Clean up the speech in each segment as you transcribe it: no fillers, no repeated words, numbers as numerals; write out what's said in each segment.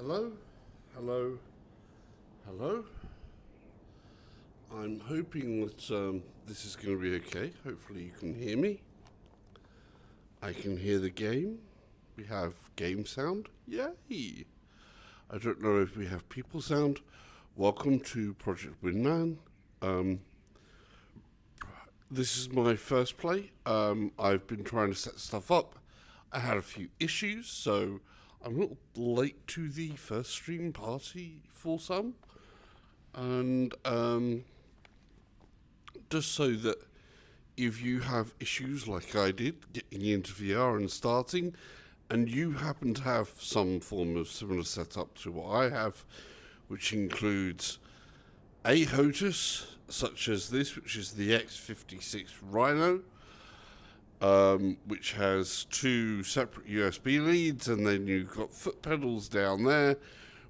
Hello, hello, hello. I'm hoping that this is going to be okay. Hopefully you can hear me. I can hear the game. We have game sound. Yay! I don't know if we have people sound. Welcome to Project Wingman. This is my first play. I've been trying to set stuff up. I had a few issues, so I'm a little late to the first stream party for some. And just so that if you have issues like I did, getting into VR and starting, and you happen to have some form of similar setup to what I have, which includes a HOTAS, such as this, which is the X56 Rhino, which has two separate USB leads, and then you've got foot pedals down there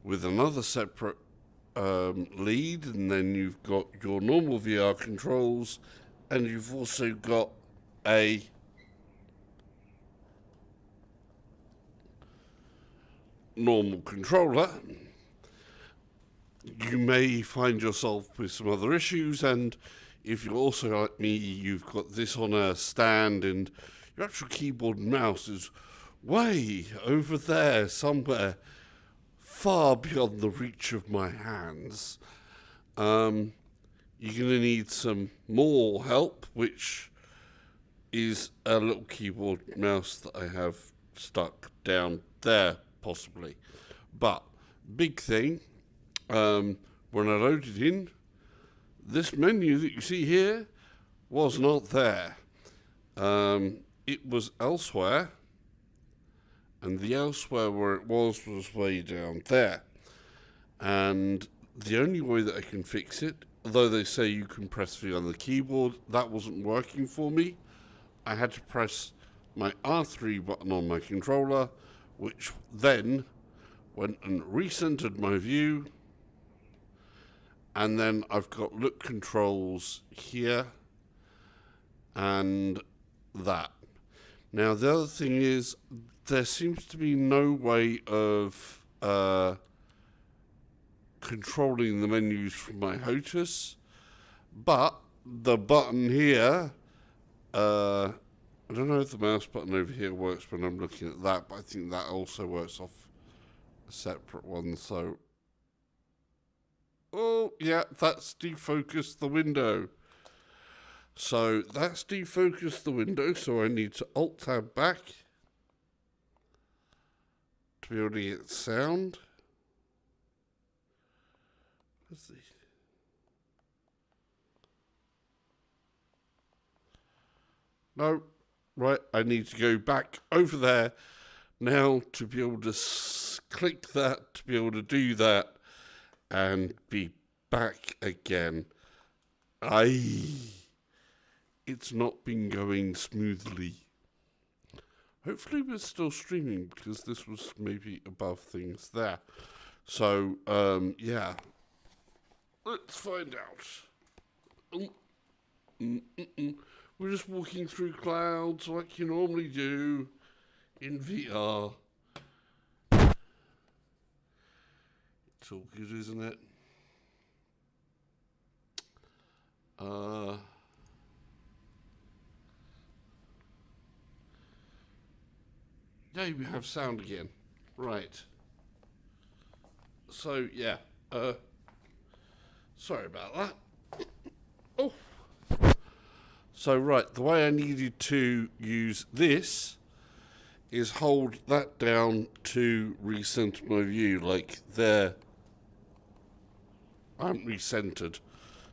with another separate lead, and then you've got your normal VR controls, and you've also got a normal controller. You may find yourself with some other issues, and if you're also like me, you've got this on a stand and your actual keyboard and mouse is way over there somewhere, far beyond the reach of my hands. You're going to need some more help, which is a little keyboard and mouse that I have stuck down there, possibly. But, big thing, when I loaded in, this menu that you see here was not there. It was elsewhere, and the elsewhere where it was way down there. And the only way that I can fix it, although they say you can press V on the keyboard, that wasn't working for me. I had to press my R3 button on my controller, which then went and recentered my view. And then I've got look controls here and that. Now the other thing is there seems to be no way of controlling the menus from my HOTAS, but the button here, I don't know if the mouse button over here works when I'm looking at that, but I think that also works off a separate one, so... Oh, yeah, that's defocused the window. So that's defocused the window, so I need to Alt-Tab back to be able to get sound. What's the... No, right, I need to go back over there now to be able to click that, to be able to do that. And be back again. It's not been going smoothly. Hopefully we're still streaming, because this was maybe above things there. So, yeah. Let's find out. We're just walking through clouds like you normally do in VR. It's all good, isn't it? Yeah, we have sound again. Right. So, yeah. Sorry about that. Oh. So, right, the way I needed to use this is hold that down to recenter my view, like there. I'm recentered.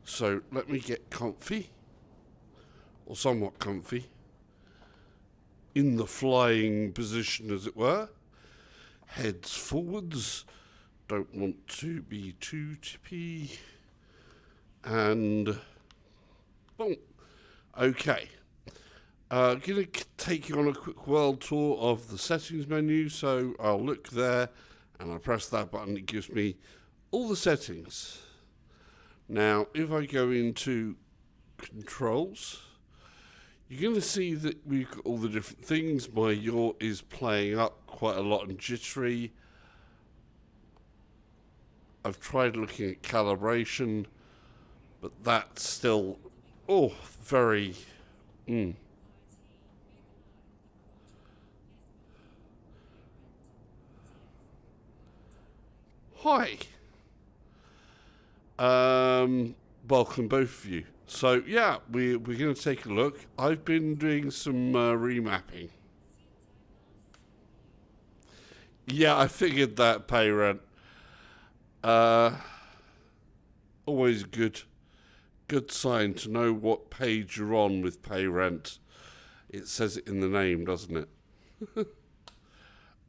So let me get comfy, or somewhat comfy, in the flying position as it were. Heads forwards, don't want to be too tippy, and boom. Okay. Going to take you on a quick world tour of the settings menu, so I'll look there, and I press that button, it gives me all the settings. Now, if I go into controls, you're going to see that we've got all the different things. My yaw is playing up quite a lot and jittery. I've tried looking at calibration, but that's still, very. Hi. Welcome both of you. So yeah, we're going to take a look. I've been doing some remapping. Yeah, I figured that, pay rent. Always a good sign to know what page you're on with pay rent. It says it in the name, doesn't it?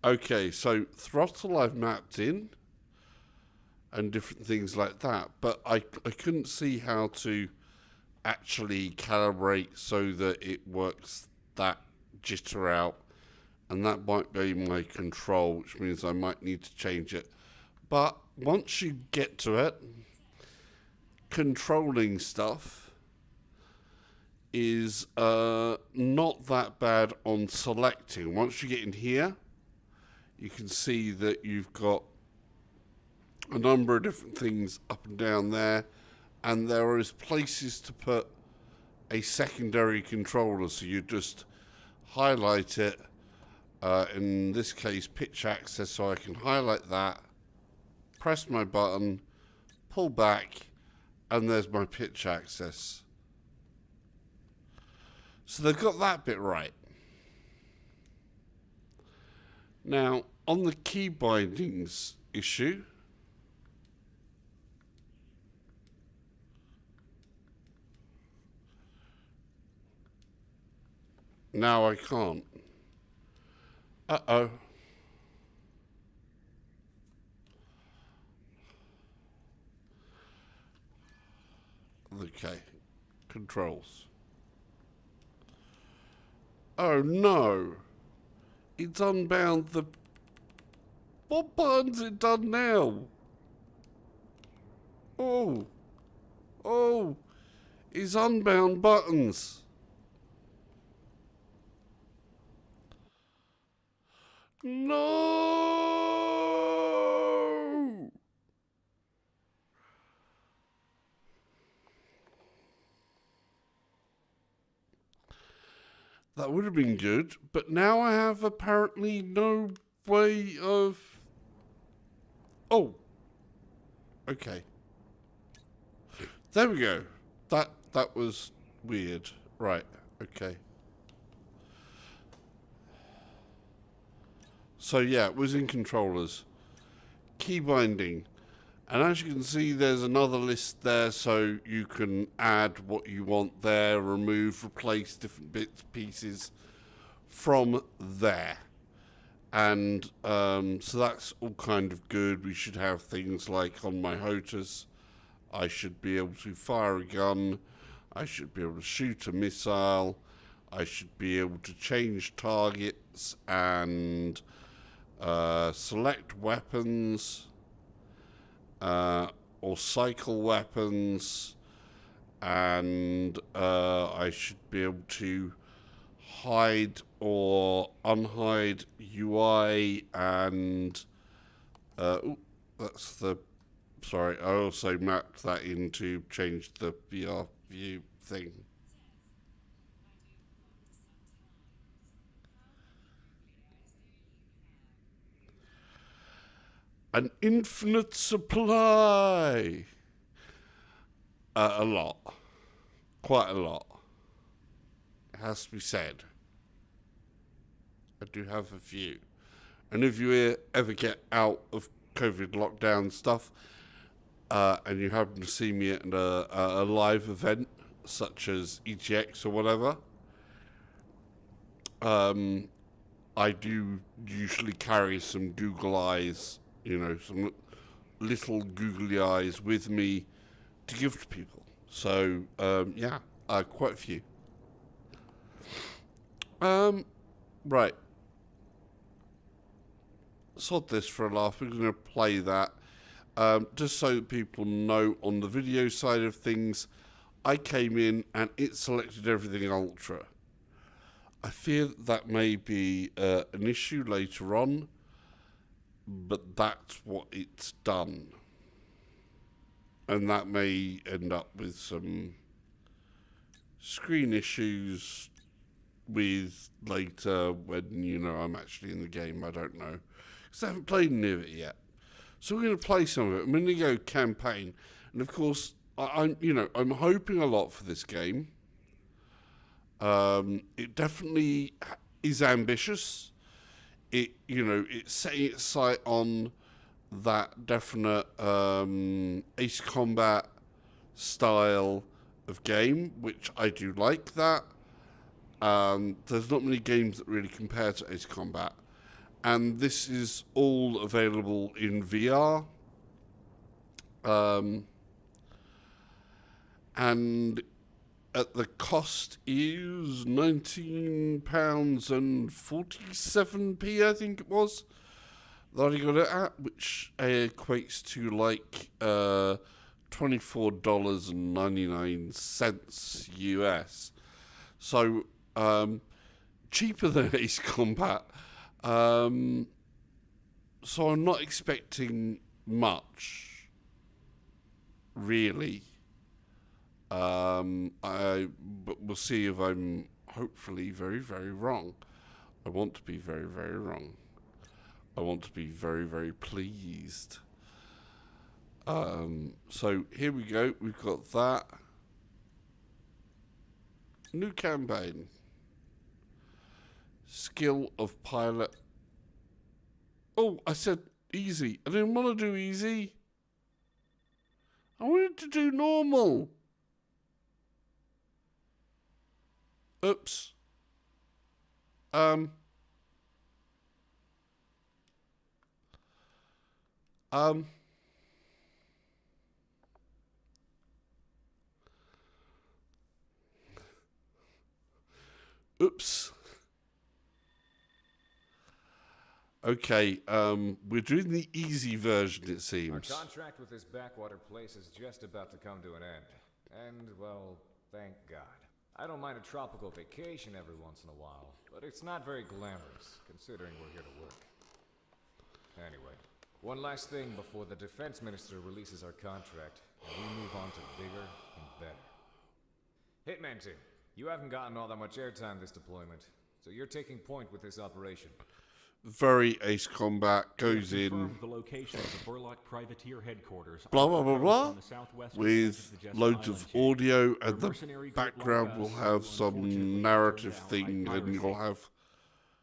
Okay, so throttle I've mapped in and different things like that, but I couldn't see how to actually calibrate so that it works that jitter out, and that might be my control, which means I might need to change it. But once you get to it, controlling stuff is not that bad on selecting. Once you get in here, you can see that you've got a number of different things up and down there, and there is places to put a secondary controller, so you just highlight it, in this case pitch access, so I can highlight that, press my button, pull back, and there's my pitch access. So they've got that bit right. Now, on the key bindings issue, now I can't. Uh-oh. Okay. Controls. Oh no. It's unbound the... What button's it done now? Oh. Oh. It's unbound buttons. No! That would have been good, but now I have apparently no way of... Oh. Okay. There we go. That was weird. Right, okay. So yeah, it was in controllers. Key binding. And as you can see, there's another list there, so you can add what you want there, remove, replace different bits, pieces from there. And so that's all kind of good. We should have things like on my HOTAS, I should be able to fire a gun, I should be able to shoot a missile, I should be able to change targets and select weapons, or cycle weapons, and I should be able to hide or unhide UI, and that's the... Sorry, I also mapped that in to change the VR view thing. An infinite supply. A lot. Quite a lot. It has to be said. I do have a few. And if you ever get out of COVID lockdown stuff, and you happen to see me at a live event, such as EGX or whatever, I do usually carry some Google Eyes, some little googly eyes with me to give to people. So, yeah, quite a few. Right. Sod this for a laugh. We're going to play that. Just so that people know, on the video side of things, I came in and it selected everything ultra. I fear that may be an issue later on, but that's what it's done. And that may end up with some screen issues with later when, you know, I'm actually in the game. I don't know. Because I haven't played any of it yet. So we're going to play some of it. I'm going to go campaign. And of course, I'm hoping a lot for this game. It definitely is ambitious. It's setting its sight on that definite Ace Combat style of game, which I do like that. There's not many games that really compare to Ace Combat. And this is all available in VR. And at the cost is £19.47, I think it was, that I got it at, which equates to like $24.99 US. So cheaper than Ace Combat. So I'm not expecting much, really. But we'll see if I'm hopefully very, very wrong. I want to be very, very wrong. I want to be very, very pleased. So here we go. We've got that. New campaign. Skill of pilot. Oh, I said easy. I didn't want to do easy. I wanted to do normal. Oops. Oops. Okay, we're doing the easy version, it seems. Our contract with this backwater place is just about to come to an end. And, well, thank God. I don't mind a tropical vacation every once in a while, but it's not very glamorous, considering we're here to work. Anyway, one last thing before the defense minister releases our contract, and we move on to bigger and better. Hitman team, you haven't gotten all that much airtime this deployment, so you're taking point with this operation. Very Ace Combat, goes in, the location of the Burlock Privateer headquarters, blah blah blah blah, with loads of audio, and the background will have some narrative thing, and you'll have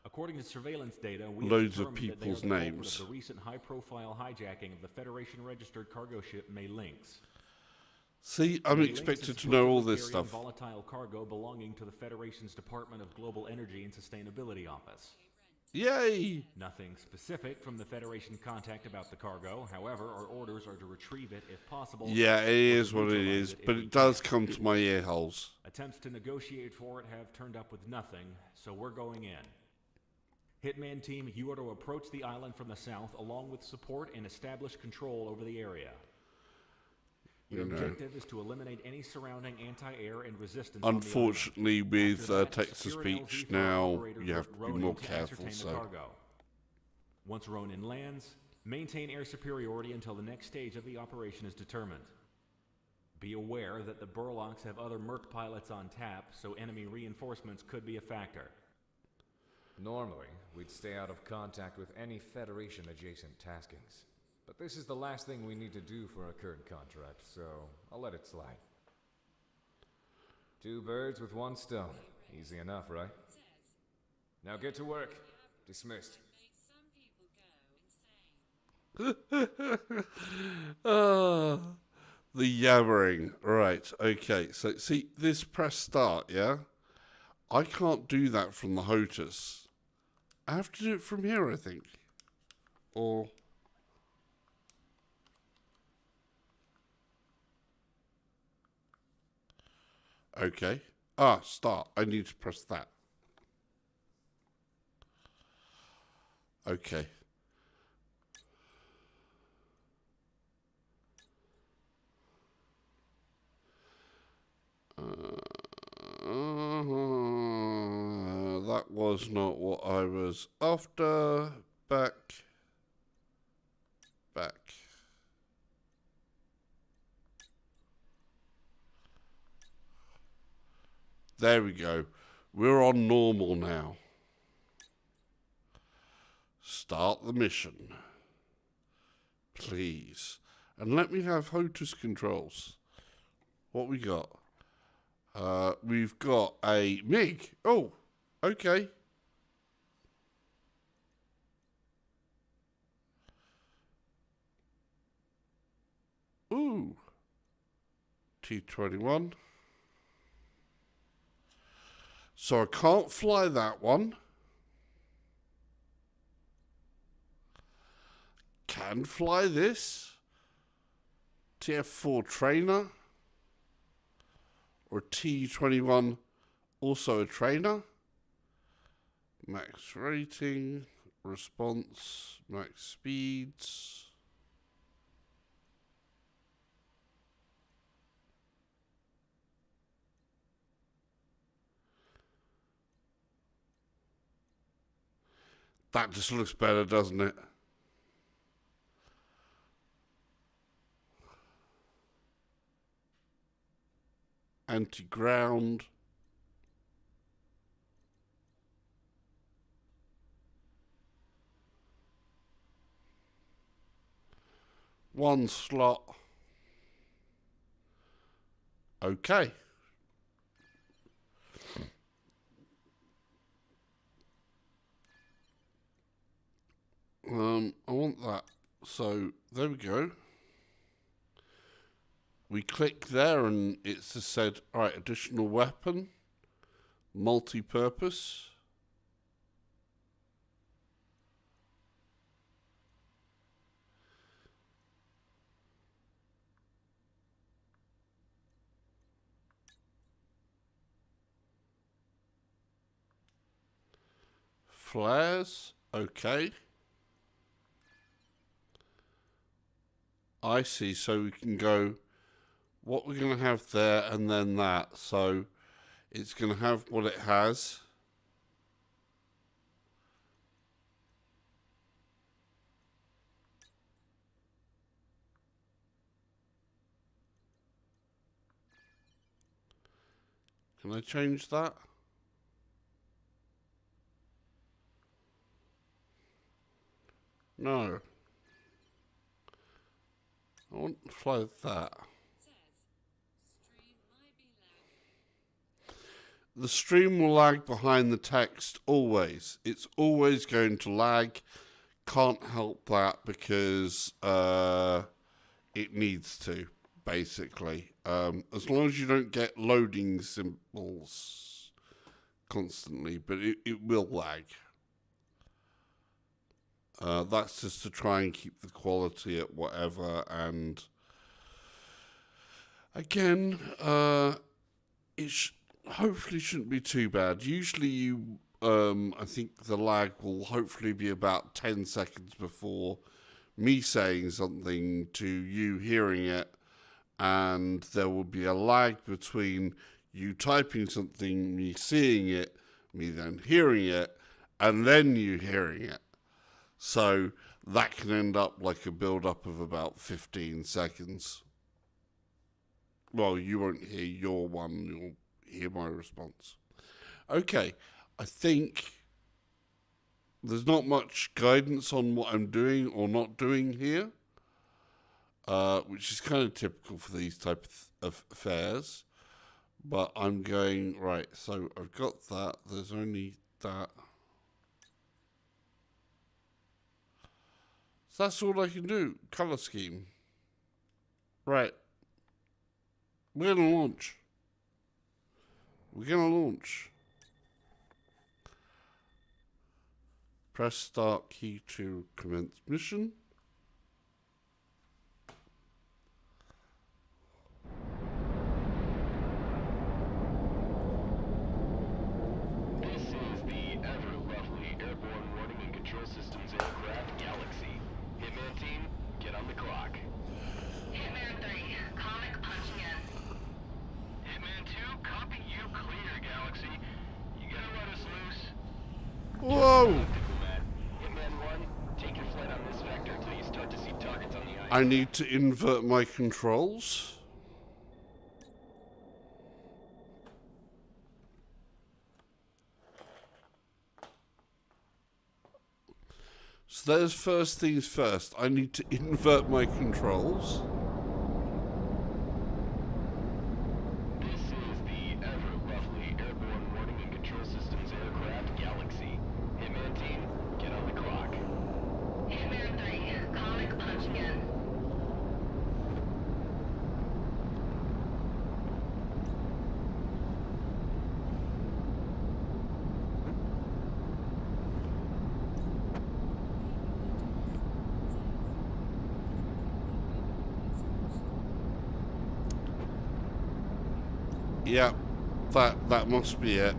according to surveillance data, we loads of people's names. Of the recent high-profile hijacking of the Federation-registered cargo ship May Lynx. See, I'm expected to know all this stuff. Volatile cargo belonging to the Federation's Department of Global Energy and Sustainability Office. Yay! Nothing specific from the Federation contact about the cargo. However, our orders are to retrieve it if possible. Yeah, it is what it is, but it does come to my ear holes. Attempts to negotiate for it have turned up with nothing, so we're going in. Hitman team, you are to approach the island from the south along with support and establish control over the area. Your objective is to eliminate any surrounding anti-air and resistance. Unfortunately, with Texas Beach now, you have to be more careful. So, once Ronin lands, maintain air superiority until the next stage of the operation is determined. Be aware that the Burlocks have other Merc pilots on tap, so enemy reinforcements could be a factor. Normally, we'd stay out of contact with any Federation-adjacent taskings. But this is the last thing we need to do for our current contract, so I'll let it slide. 2 birds with 1 stone. Easy enough, right? Now get to work. Dismissed. the yammering. Right, okay. So, see, this press start, yeah? I can't do that from the HOTAS. I have to do it from here, I think. Or... Okay. Start. I need to press that. Okay. That was not what I was after. Back. There we go. We're on normal now. Start the mission. Please. And let me have HOTAS controls. What we got? We've got a MiG. Oh, okay. Ooh. T-21. So I can't fly that one. Can fly this. TF4 trainer. Or T-21, also a trainer. Max rating, response, max speeds. That just looks better, doesn't it? Anti-ground. One slot. Okay. I want that. So there we go. We click there and it's just said, all right, additional weapon, multi-purpose. Flares, okay. I see, so we can go what we're going to have there and then that. So it's going to have what it has. Can I change that? No. I want to fly that. The stream will lag behind the text always. It's always going to lag. Can't help that because it needs to, basically. As long as you don't get loading symbols constantly, but it will lag. That's just to try and keep the quality at whatever. And again, it hopefully shouldn't be too bad. Usually I think the lag will hopefully be about 10 seconds before me saying something to you hearing it, and there will be a lag between you typing something, me seeing it, me then hearing it, and then you hearing it. So that can end up like a build-up of about 15 seconds. Well, you won't hear your one, you'll hear my response. Okay, I think there's not much guidance on what I'm doing or not doing here, which is kind of typical for these type of affairs. But I'm going, right, so I've got that, there's only that. So that's all I can do, color scheme. Right. We're going to launch. We're going to launch. Press start key to commence mission. This is the ever lovely airborne warning and control systems aircraft Galaxy. Hitman team, get on the clock. Hitman 3, comic punching in. Hitman 2, copy you clear, Galaxy. You gotta let us loose. Whoa! Diplomat. Hitman 1, take your flight on this vector until you start to see targets on the ice. I need to invert my controls. So there's first things first. I need to invert my controls. This is the ever-lovely Airborne Warning and Control Systems aircraft Galaxy. Hitman team, get on the clock. Hitman 3, comic punching in. Yep, that must be it.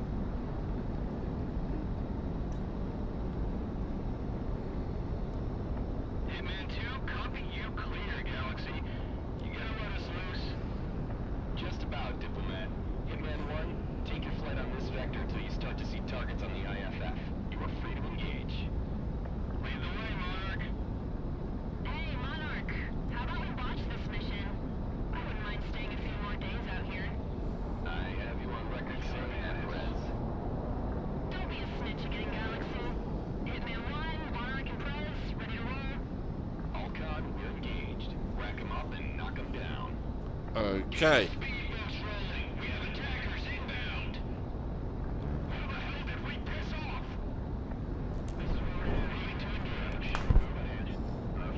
Hitman 2, copy you clear, Galaxy. You gotta let us loose. Just about, Diplomat. Hitman 1, take your flight on this vector until you start to see targets on the IFF. You are free to engage. Lead the way, Monarch. Hey, Monarch. How about we botch this mission? I wouldn't mind staying a few more days out here. I have you on record saying that, Prez. Don't be a snitch again, Galaxy. Hitman 1, Monarch and Prez, ready to roll? All COD, we're engaged. Rack 'em up and knock 'em down. Okay. Speedboats rolling. We have attackers inbound. Who the hell did we piss off? This is where we're heading to engage. Move ahead.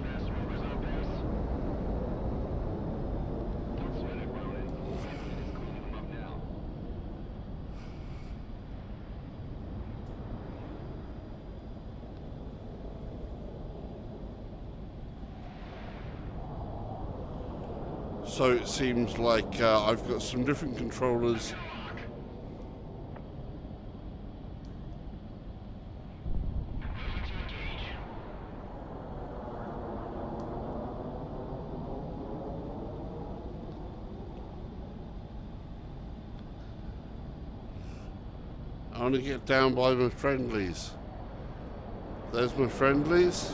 Fast movers on pass. Don't sweat it, Rowan. Everyone is cleaning them up now. So it seems like I've got some different controllers. Moving to engage. I want to get down by my friendlies. There's my friendlies.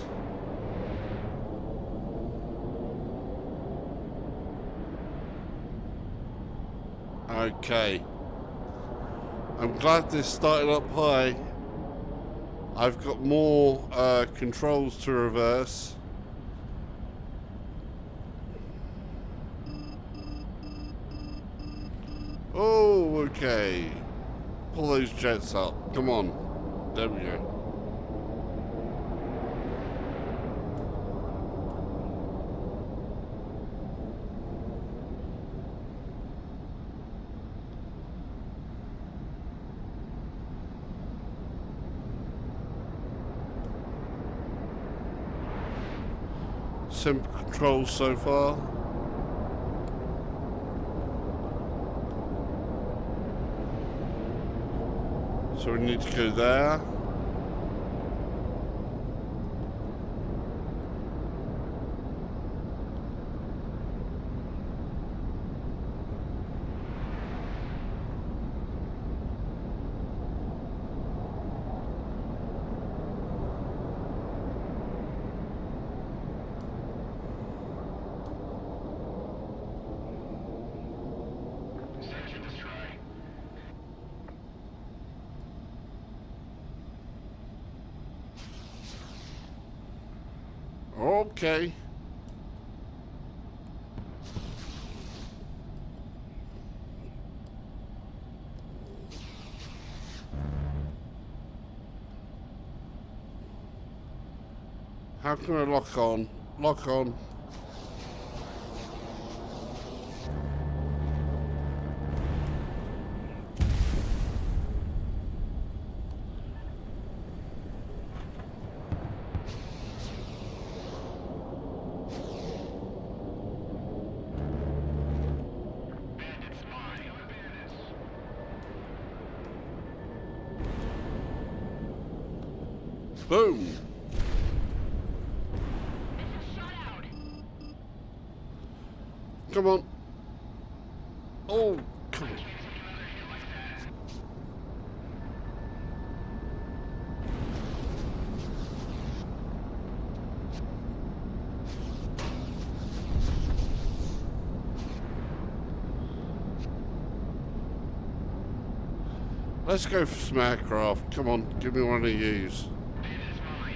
Okay. I'm glad this started up high. I've got more controls to reverse. Oh, okay. Pull those jets up. Come on. There we go. Simple controls so far. So we need to go there. Search and destroy. Okay. How can I lock on? Lock on. Bandit spy. Unban this. Boom. Mission shut out. Come on. Oh, come on. Can't take another hit like that. Let's go for some aircraft. Come on, give me one of these. Bandit is mine.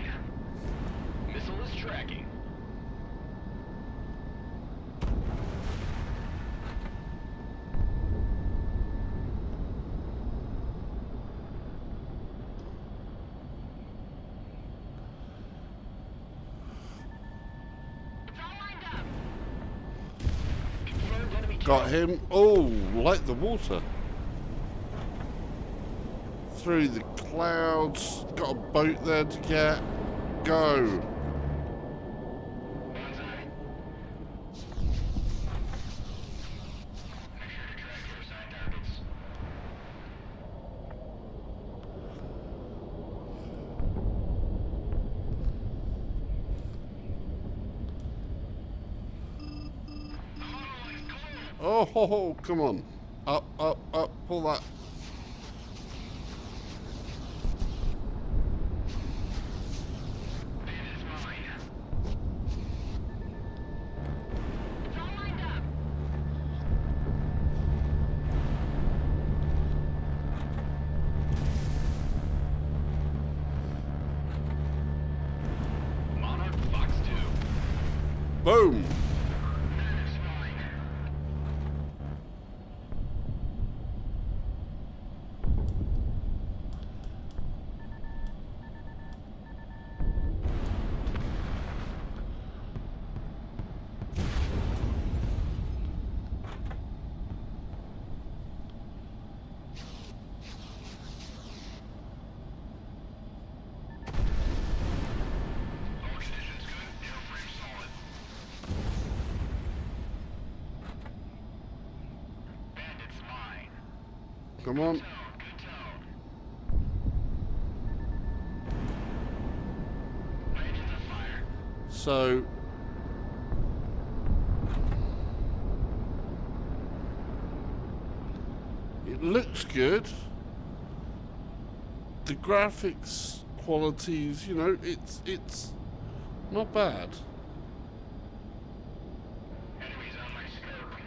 Got him. Oh, like the water. Through the clouds. Got a boat there to get. Go. Oh, ho, ho, come on. Up, up, up. Pull that. It's all lined up. Monarch Fox 2. Boom. Come on. So it looks good. The graphics qualities, you know, it's not bad. Enemies on my scope.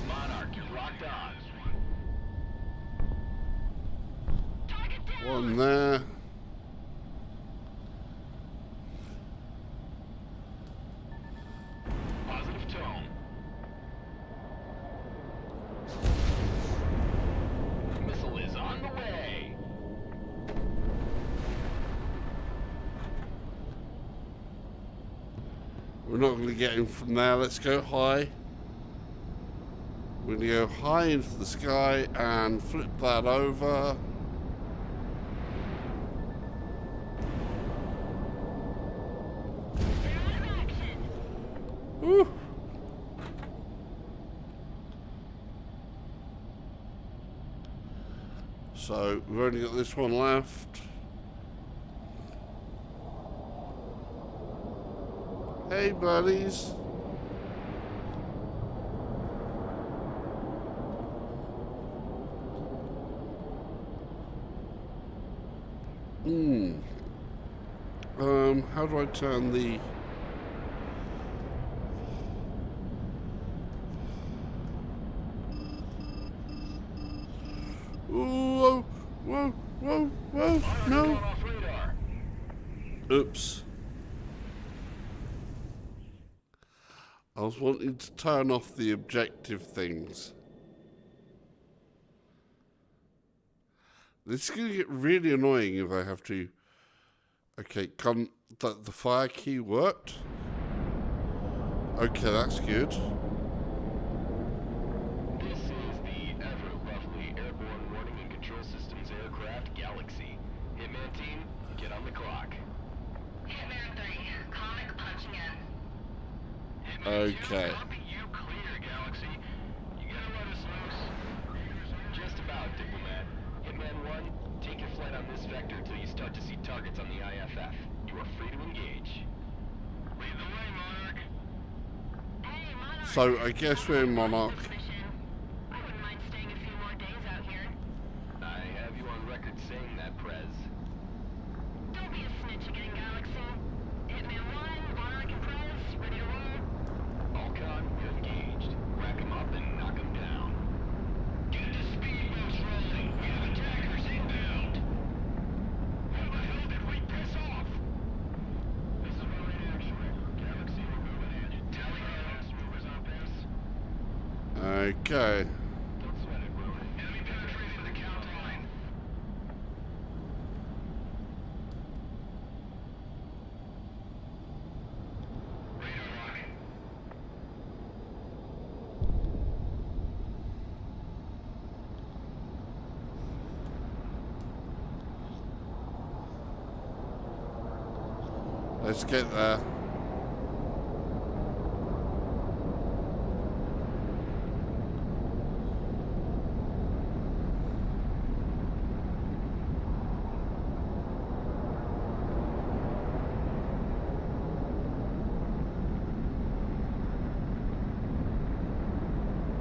Monarch, you're locked on. Target down. One there. Positive tone. Missile is on the way. We're not going to get him from there. Let's go high. We're going to go high into the sky and flip that over. They're out of action. Woo. So we've only got this one left. Hey buddies. How do I turn the... Whoa, whoa, whoa, whoa, no. Off radar. Oops. I was wanting to turn off the objective things. This is going to get really annoying if I have to... Okay, the fire key worked. Okay, that's good. This is the ever-lovely Airborne Warning and Control Systems aircraft Galaxy. Hitman team, get on the clock. Hitman 3, comic punching in. Hitman 2, Okay. copy you clear, Galaxy. You gotta let us loose. Just about, Diplomat. Hitman 1, take your flight on this vector till you start to see targets on the IFF. You are free to engage. Lead the way, Monarch. Hey, Monarch. So I guess we're in Monarch. Mission. I wouldn't mind staying a few more days out here. I have you on record saying that, Prez. Don't be a snitch again, Galaxy. Hitman 1, Monarch and Prez, ready to roll. Alcon, you're engaged. Rack 'em up and knock 'em down. Get the speedboats rolling. We have attackers inbound. How the hell did we piss off? This is what we do, Galaxy, we're moving in. Tally ho. Fast movers on pace. Okay. Don't sweat it, bro. Enemy penetrating the count line. Radar lock. Let's get there.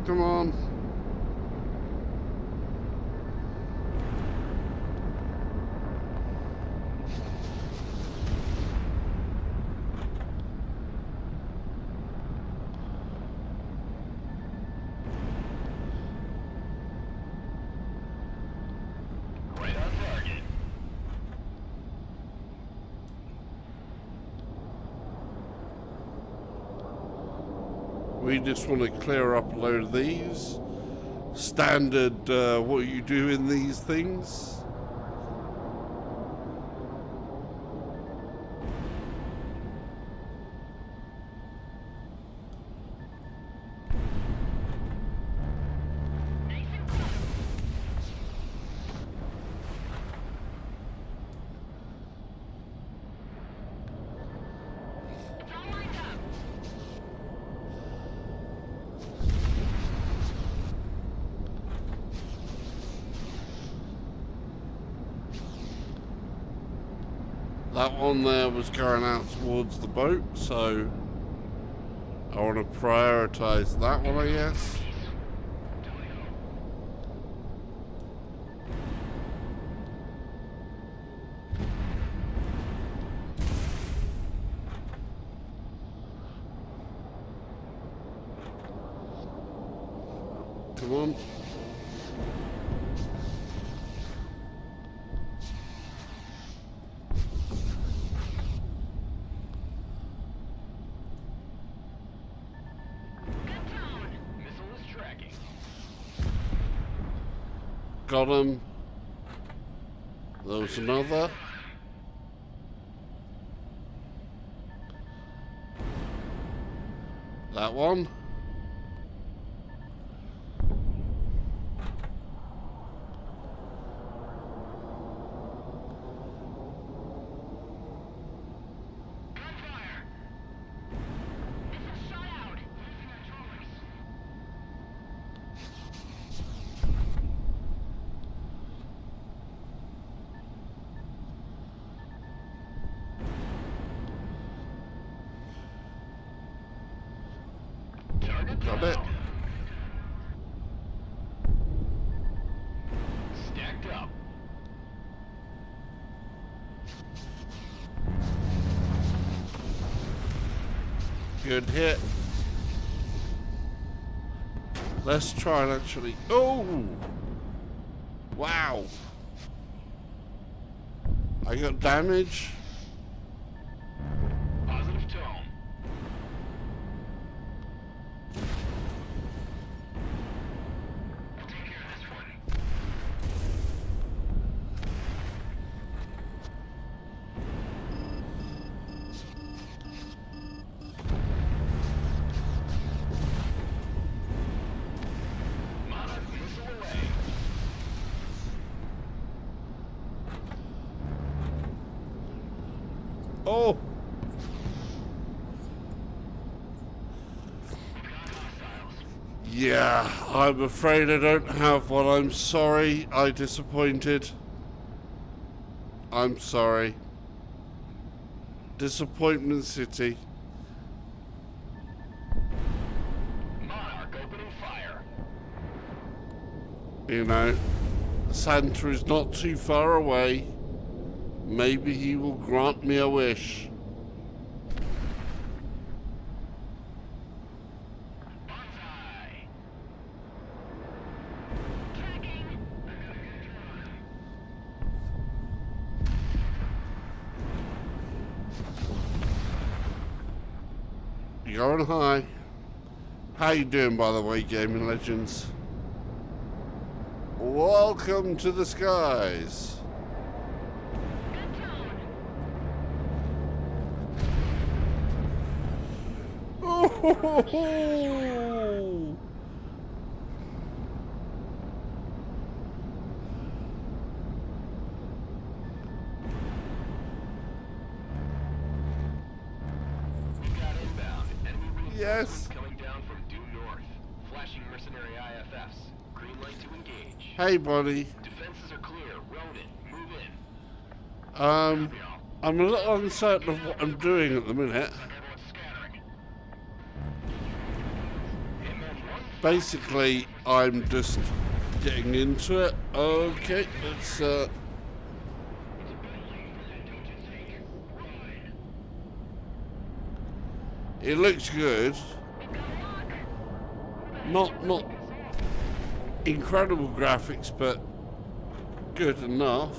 Come on. Right on target. We just want to clear up a load of these. Standard, what you do in these things. Nice and close. It's all lined up. That one there was going out towards the boat, so I want to prioritize that one, I guess. Come on. Good tone. Missile is tracking. Got him. There was another. That one. Gunfire. Missile shot out. Target Got it. down. Stacked up. Good hit. Let's try and actually. Oh! Wow! I got damage. Positive tone. We'll take care of this one. Monarch missile away. Oh! Yeah, I'm afraid I don't have one. I'm sorry. I disappointed. I'm sorry. Disappointment City. Monarch opening fire. You know, Santa is not too far away. Maybe he will grant me a wish. Bonsai. Tracking. You're going high. How you doing, by the way, gaming legends? Welcome to the skies. Good tone. Oh! Yes. Coming down from due north. Flashing mercenary IFFs. Green light to engage. Hey, buddy. Defenses are clear. Ronan, move in. I'm a little uncertain of what I'm doing at the minute. Everyone's scattering. Basically, I'm just getting into it. Okay, let's it looks good. Not incredible graphics, but good enough.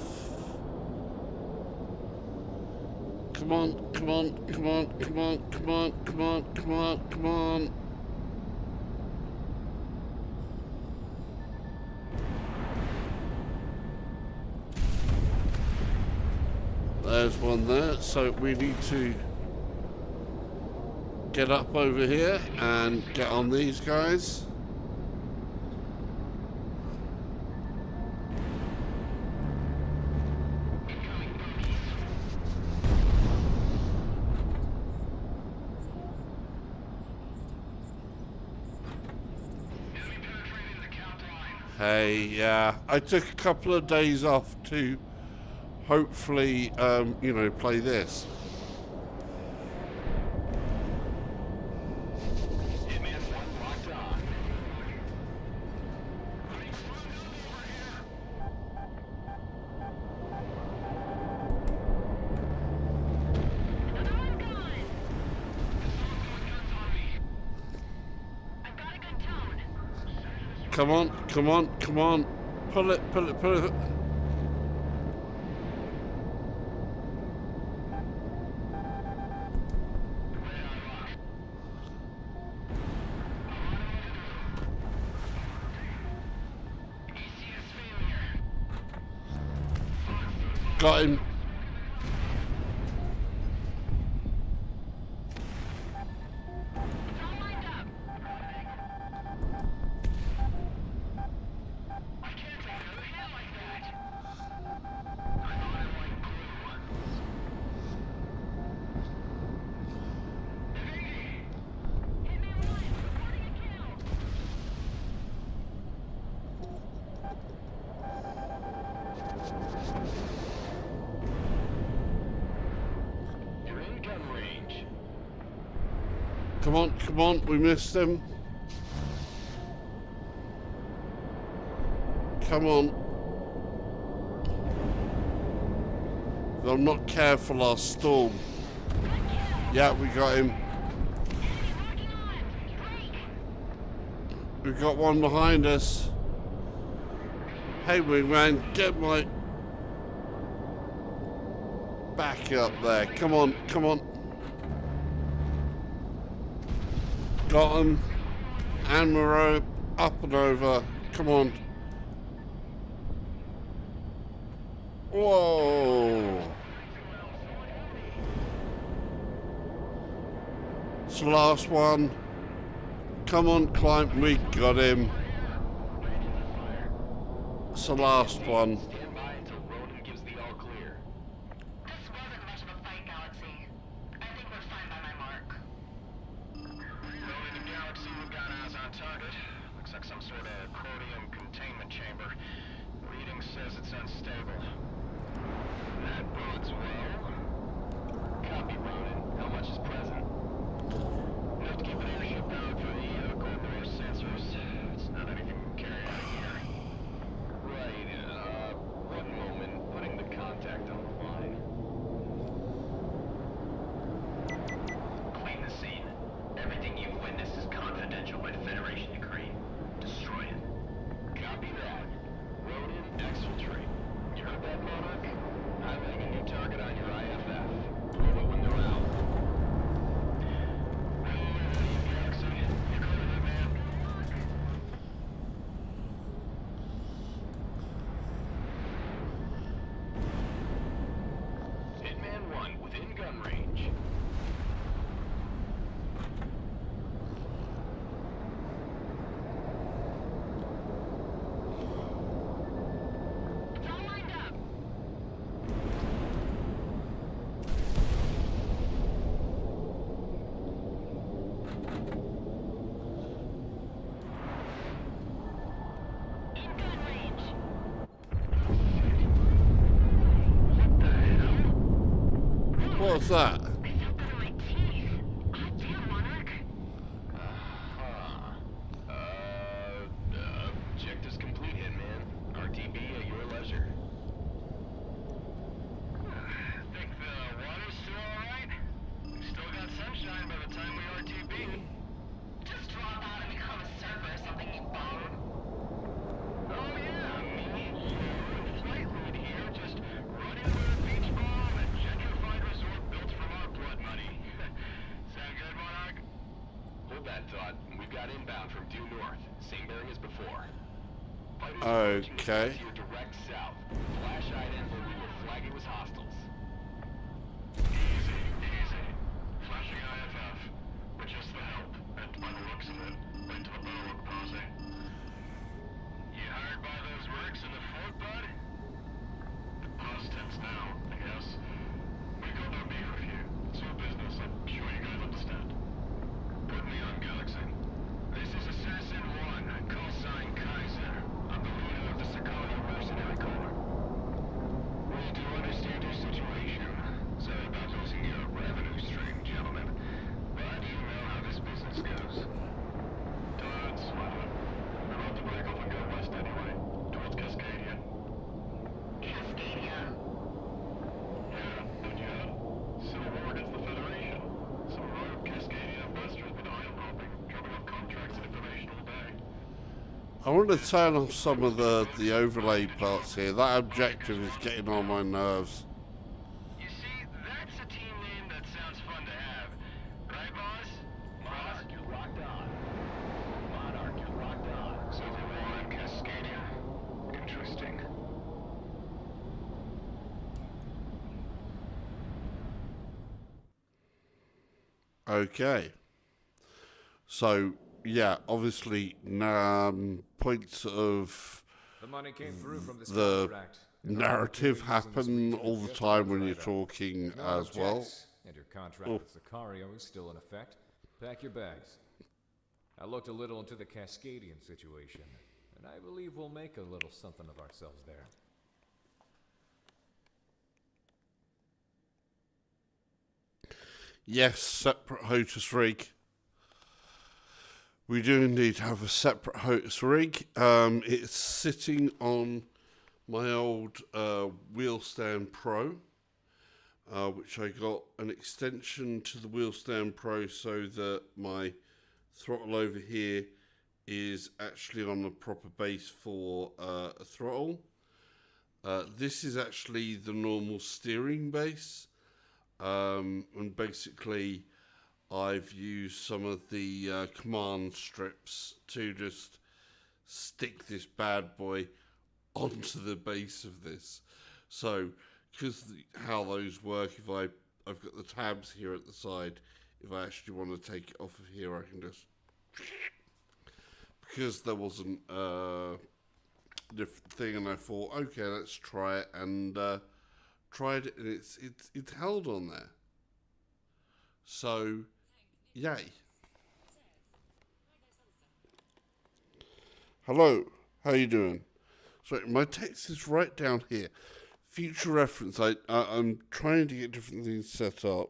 Come on, come on, come on, come on, come on, come on, come on, come on. There's one there, so we need to get up over here and get on these guys. Hey, yeah, I took a couple of days off to hopefully, you know, play this. Hitman 1 locked on. Another one gone. I've got a good tone. Come on, come on, come on. Pull it, pull it, pull it. Got him. It's all lined up. I can't take another hit like that. Hitman 1, reporting a kill. You're in gun range. Come on, come on. We missed him. Come on. If I'm not careful, I'll stall. Yeah, we got him. Enemy locking on. Break. We've got one behind us. Hey, Wingman, get my back up there. Come on, come on. Got him. And Moreau, up and over. Come on. Whoa. It's the last one. Come on, climb. We got him. It's the last one. Stand by until Ronan gives the all clear. This wasn't much of a fight, Galaxy. I think we're fine by my mark. Ronan to Galaxy, we've got eyes on target. Looks like some sort of chromium containment chamber. Reading says it's unstable. That bodes well. Copy, Ronan. How much is present? Enough to keep an airship bound for the corridor sensors. It's not anything we can carry out here. Right, one moment. Putting the contact on the line. Clean the scene. Everything you've witnessed is confidential by Federation decree. Destroy it. Copy that. Ronan, exfiltrate. You heard that, Monarch? I'm having a new target on your IFF. Pull it when they're out. Galaxy, What's that? I felt that in my teeth. God damn, Monarch. Objectives complete, Hitman. RTB at your leisure. Think the water's still alright? Still got sunshine by the time we RTB. Just drop out and become a surfer or something, you bum. Oh yeah, me, you, and Flight Lead here just running with a beach ball and a gentrified resort built from our blood money. Sound good, Monarch? Hold that thought. We've got inbound from due north. Same bearing as before. Fighters approaching the Okay. to your direct south. Flash ident where we will flag it was hostiles. Easy, easy. Flashing IFF. We're just the help, and by the looks of it, went to the bow of the posse. You hired by those mercs in the fort, bud? Past tense now, I guess. We got no beef with you. It's your business, I'm sure you guys understand. Put me on, Galaxy. This is Assassin 1, call sign Kaiser. I'm the leader of the Sicario Mercenary Corps. We do understand your situation. Sorry about losing your revenue stream, gentlemen. But you know how this business goes. Don't sweat it. We're about to break off and go west anyway, towards Cascadia. Cascadia? Yeah, and yet, civil war against the Federation. Some rogue Cascadia investors been island hopping, dropping off contracts and information all day. I want to turn off some of the overlay parts here. That objective is getting on my nerves. You see, that's a team name that sounds fun to have. Right, boss? Monarch, you're locked on. Monarch, you're locked on. Civil War in Cascadia. Interesting. Okay. So, yeah, obviously, points of The money came through from this the contract. narrative happen all the Just time when you're right up. talking No as well. objects, and your contract with Sicario is still in effect. Pack your bags. I looked a little into the Cascadian situation, and I believe we'll make a little something of ourselves there. Yes, separate HOTAS rig. We do indeed have a separate HOTAS rig. It's sitting on my old wheel stand Pro, which I got an extension to the wheel stand Pro so that my throttle over here is actually on the proper base for a throttle. This is actually the normal steering base. And basically I've used some of the command strips to just stick this bad boy onto the base of this. So, because how those work, if I've got the tabs here at the side, if I actually want to take it off of here, I can just, because there wasn't a different thing, and I thought, okay, let's try it, and tried it, and it's held on there. So, yay. Hello, how you doing? Sorry, my text is right down here. Future reference, I'm trying to get different things set up,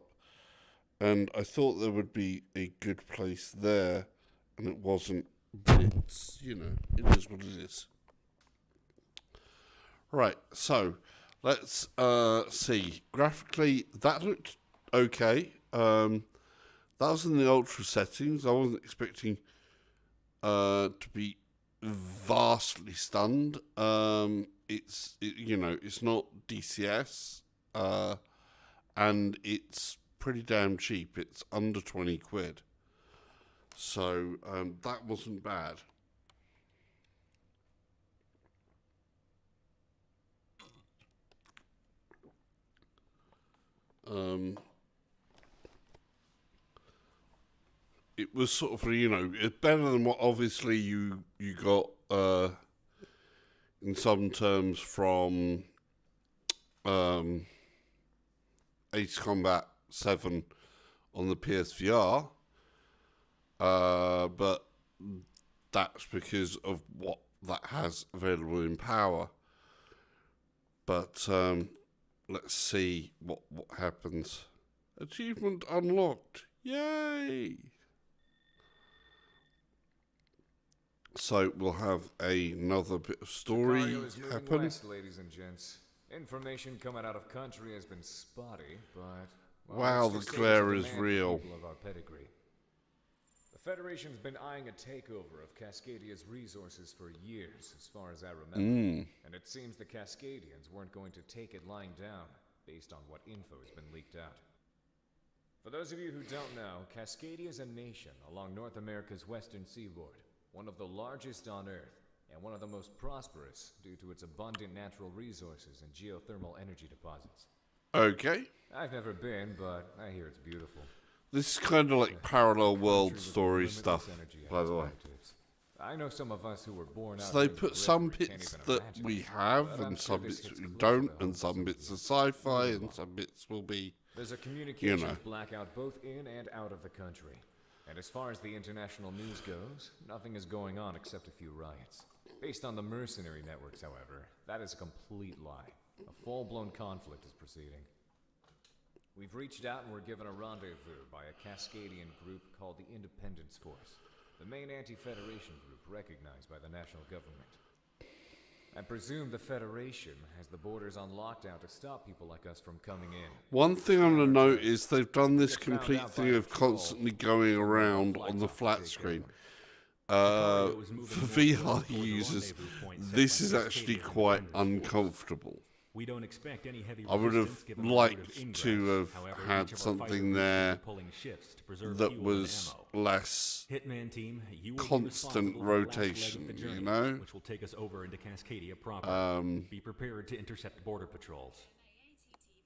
and I thought there would be a good place there, and it wasn't, but it's, you know, it is what it is. Right, so, let's see. Graphically, that looked okay. That was in the ultra settings. I wasn't expecting to be vastly stunned. It's not DCS, and it's pretty damn cheap. It's under 20 quid. So that wasn't bad. It was sort of, it's better than what obviously you got in some terms from Ace Combat 7 on the PSVR, but that's because of what that has available in power. But let's see what happens. Achievement unlocked. Yay! So we'll have another bit of story Cargo is moving happen. west, ladies and gents. Information coming out of country has been spotty, but... well, Wow, let's the just say glare there's is a demand for real. people of our pedigree. The Federation's been eyeing a takeover of Cascadia's resources for years, as far as I remember. And it seems the Cascadians weren't going to take it lying down, based on what info has been leaked out. For those of you who don't know, Cascadia is a nation along North America's western seaboard, one of the largest on Earth, and one of the most prosperous due to its abundant natural resources and geothermal energy deposits. Okay. I've never been, but I hear it's beautiful. This is kind of like parallel world Country with story limitless stuff, energy at by its the way. fingertips. I know some of us who were born out So they near the put river some can't bits even that imagine. we have, But I'm and sure some this bits hits we close to don't, home and for some some bits are of sci-fi, you. and some bits will be... There's a communications know. blackout both in and out of the country. And as far as the international news goes, nothing is going on except a few riots. Based on the mercenary networks, however, that is a complete lie. A full-blown conflict is proceeding. We've reached out and were given a rendezvous by a Cascadian group called the Independence Force, the main anti-Federation group recognized by the national government. I presume the Federation has the borders on lockdown to stop people like us from coming in. One thing I'm going to note is they've done this Get found complete out by thing a of troll. constantly going around on the flat screen. For VR users, this is actually quite uncomfortable. We don't expect any heavy I would have resistance given the route of liked ingress. to have However, had each of our something fighter groups there will be pulling shifts to preserve that fuel and was ammo. less Hitman team, you will be constant responsible for the last leg of rotation, the journey, you know? which will take us over into Cascadia proper. Be prepared to intercept border patrols.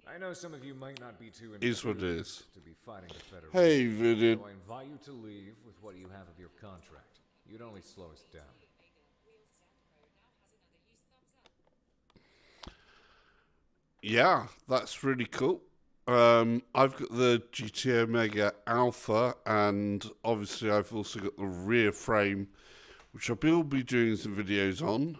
I know some of you might not be too Is what it enthused is. to be fighting the Federation. Hey, Vidid. So I invite you to leave with what you have of your contract. You'd only slow us down. Yeah, that's really cool. I've got the GT Omega Alpha, and obviously I've also got the rear frame, which I will be doing some videos on.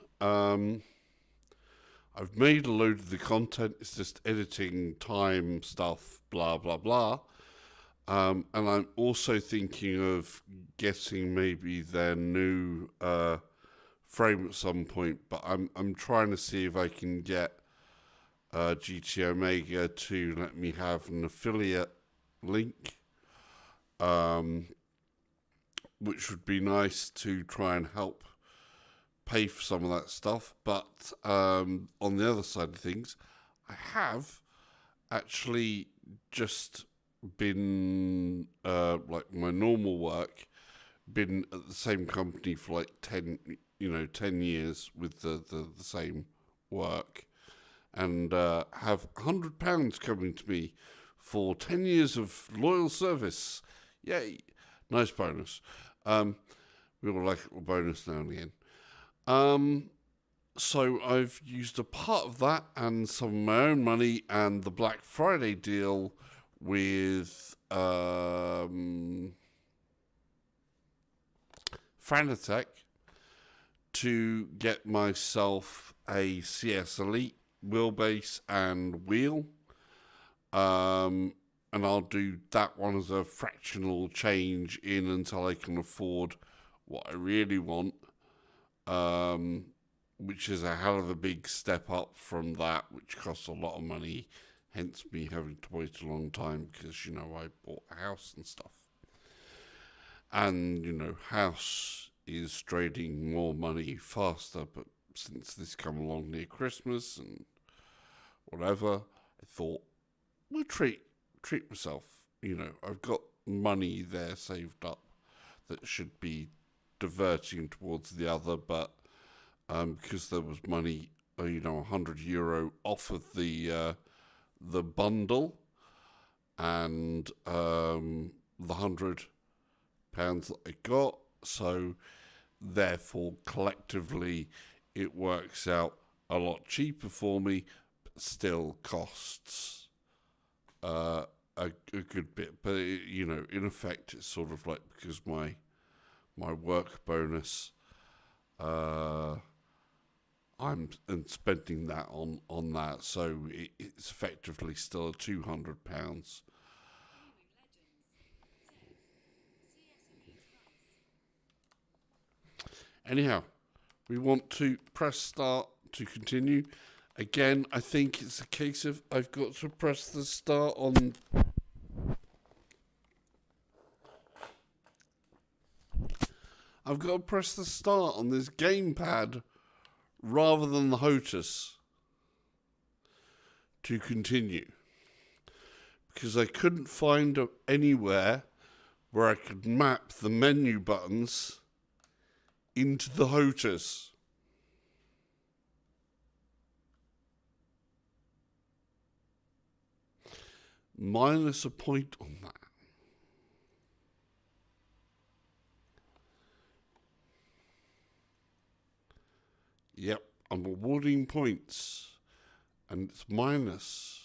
I've made a load of the content. It's just editing, time, stuff, blah, blah, blah. And I'm also thinking of getting maybe their new frame at some point, but I'm trying to see if I can get GT Omega to let me have an affiliate link, which would be nice to try and help pay for some of that stuff. But on the other side of things, I have actually just been like my normal work, been at the same company for like 10 years with the same work, and have £100 coming to me for 10 years of loyal service. Yay! Nice bonus. We all like a little bonus now and again. So I've used a part of that and some of my own money and the Black Friday deal with Fanatec to get myself a CS Elite wheelbase and wheel, and I'll do that one as a fractional change in until I can afford what I really want, which is a hell of a big step up from that, which costs a lot of money, hence me having to wait a long time because, I bought a house and stuff. And, house is trading more money faster, but since this come along near Christmas and whatever, I thought, well, treat myself. I've got money there saved up that should be diverting towards the other, but because there was money, €100 off of the bundle, and the £100 that I got, so therefore collectively it works out a lot cheaper for me, but still costs a good bit. But in effect, it's sort of like, because my work bonus, I'm spending that on that, so it's effectively still a £200 Anyhow, we want to press start to continue. Again, I think it's a case of I've got to press the start on... I've got to press the start on this gamepad rather than the HOTAS to continue. Because I couldn't find anywhere where I could map the menu buttons into the HOTAS. Minus a point on that. Yep, I'm awarding points. And it's minus.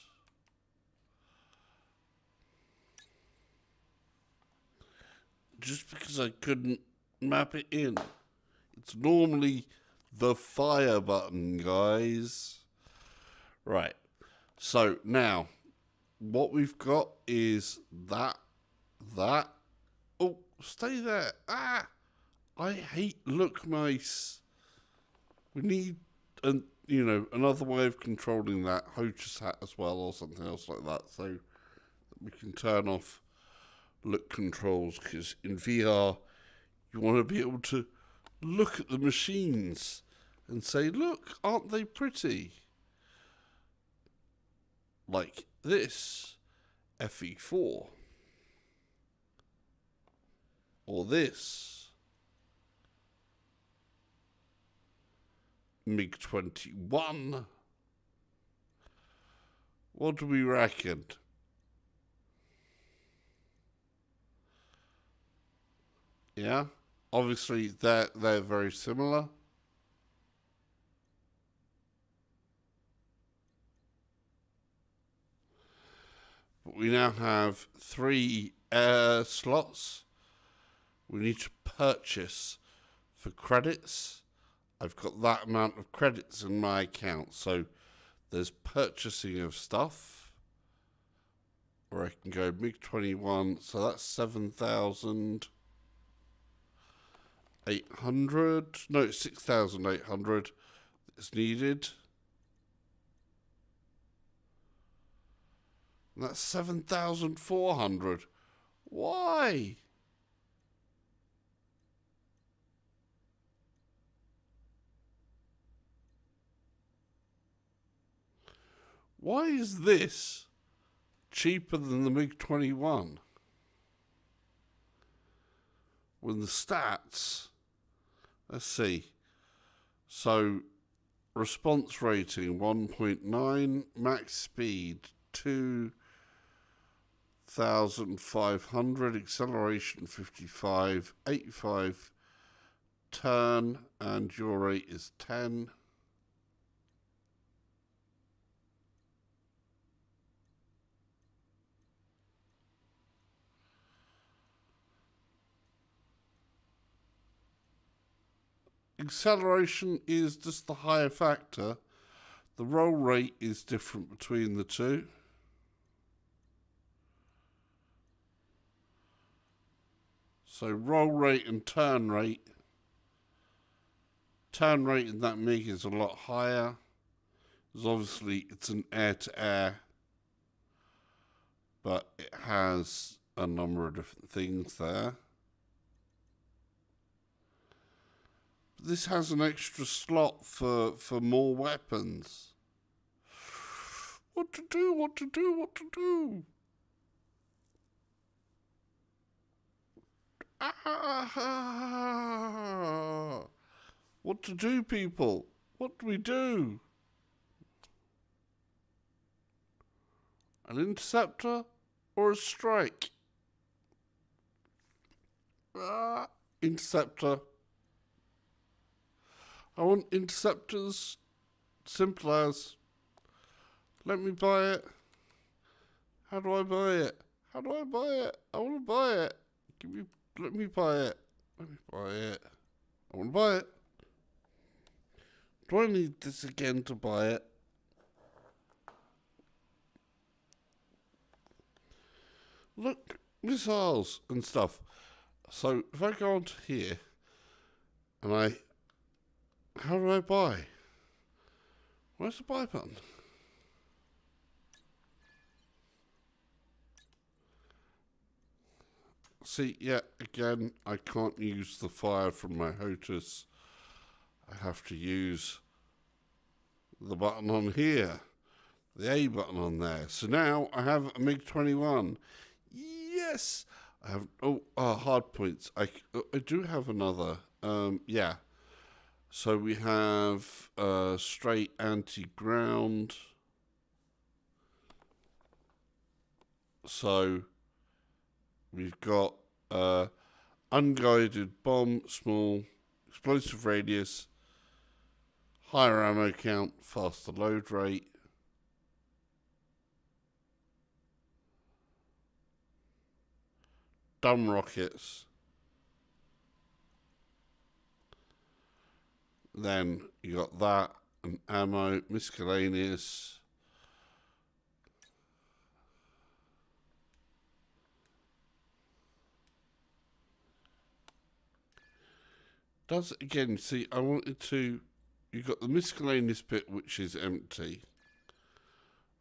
Just because I couldn't map it in. It's normally the fire button, guys. Right. So now, what we've got is that. Oh, stay there. Ah! I hate look mice. We need, another way of controlling that HOTAS hat as well, or something else like that, so that we can turn off look controls, because in VR, you want to be able to look at the machines and say, look, aren't they pretty? Like this, FE4. Or this, MiG-21. What do we reckon? Yeah, obviously they're very similar. But we now have 3 air slots. We need to purchase for credits. I've got that amount of credits in my account, so there's purchasing of stuff. Or I can go MiG-21, so that's 7,800. No, 6,800 is needed. And that's 7,400. Why? Why is this cheaper than the MiG-21? When the stats, let's see. So, response rating 1.9, max speed 2,500, acceleration 55, 85 turn, and your rate is 10. Acceleration is just the higher factor. The roll rate is different between the two. So roll rate and turn rate. Turn rate in that MiG is a lot higher. Because obviously it's an air-to-air. But it has a number of different things there. This has an extra slot for more weapons. What to do, what to do, what to do? Ah! What to do, people? What do we do? An interceptor or a strike? Interceptor. I want interceptors. Simple as. Let me buy it. How do I buy it? How do I buy it? I want to buy it. Let me buy it. Let me buy it. I want to buy it. Do I need this again to buy it? Look, missiles and stuff. So if I go onto here and I How do I buy? Where's the buy button? See, yeah, again, I can't use the fire from my HOTAS. I have to use the button on here. The A button on there. So now I have a MiG-21. Yes! I have, hard points. I do have another. Yeah. So we have straight anti-ground. So we've got unguided bomb, small, explosive radius, higher ammo count, faster load rate. Dumb rockets. Then you got that and ammo, miscellaneous. Does again, see, I wanted to, you got the miscellaneous bit which is empty.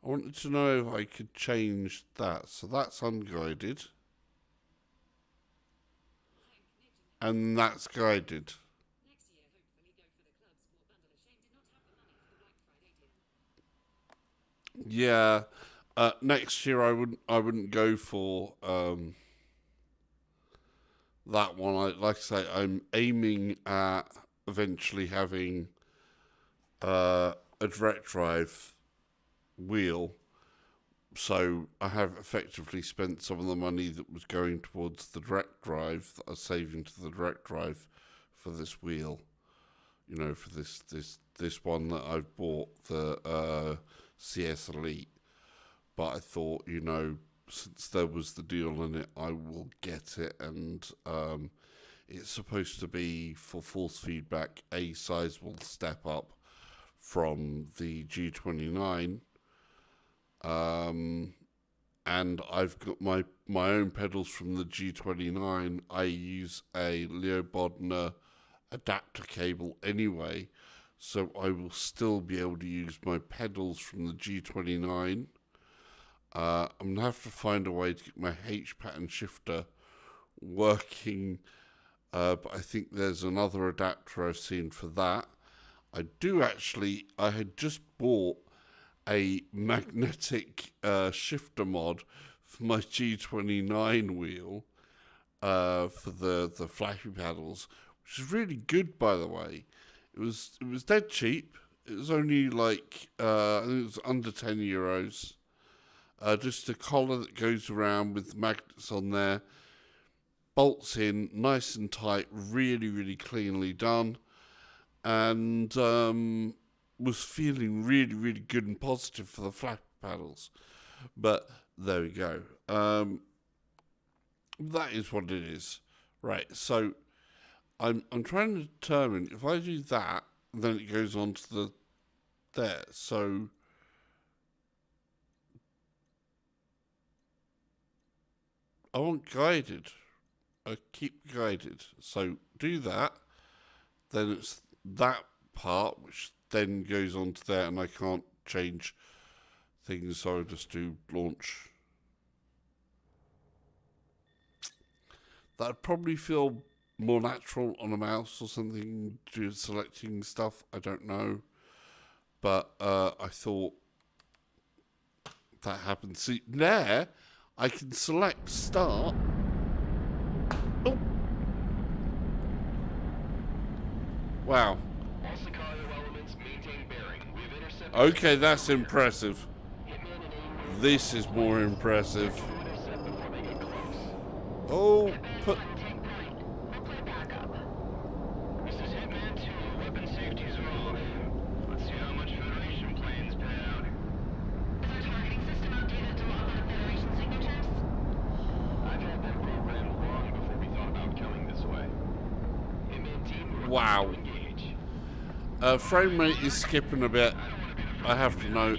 I wanted to know if I could change that. So that's unguided. And that's guided. Yeah, next year I wouldn't go for that one. Like I say, I'm aiming at eventually having a direct drive wheel. So I have effectively spent some of the money that was going towards the direct drive that I was saving to the direct drive for this wheel. You know, for this one that I've bought, the CS Elite. But I thought, you know, since there was the deal in it, I will get it. And it's supposed to be, for force feedback, a sizable step up from the G29. And I've got my own pedals from the G29. I use a Leo Bodner adapter cable anyway, so I will still be able to use my pedals from the G29. I'm going to have to find a way to get my H pattern shifter working, but I think there's another adapter I've seen for that. I had just bought a magnetic shifter mod for my G29 wheel for the flashy paddles, which is really good, by the way. It was dead cheap. It was only like I think it was under €10. Just a collar that goes around with magnets on there, bolts in nice and tight, really, really cleanly done, and was feeling really, really good and positive for the flat paddles. But there we go. That is what it is. Right, so I'm trying to determine if I do that, then it goes on to there. So I want guided. I keep guided. So do that. Then it's that part which then goes on to there, and I can't change things, so I'll just do launch. That'd probably feel more natural on a mouse or something, selecting stuff, I don't know. But I thought that happened. See, there, I can select start. Oh. Wow. Okay, that's impressive. This is more impressive. Oh, put... This is Hitman 2. Weapon safeties are off. Let's see how much Federation planes pay out. Is our targeting system outdated to log on Federation signatures? I've had that programmed long before we thought about coming this way. Hitman team, we're Wow. to engage. Frame rate is skipping a bit, I have to note.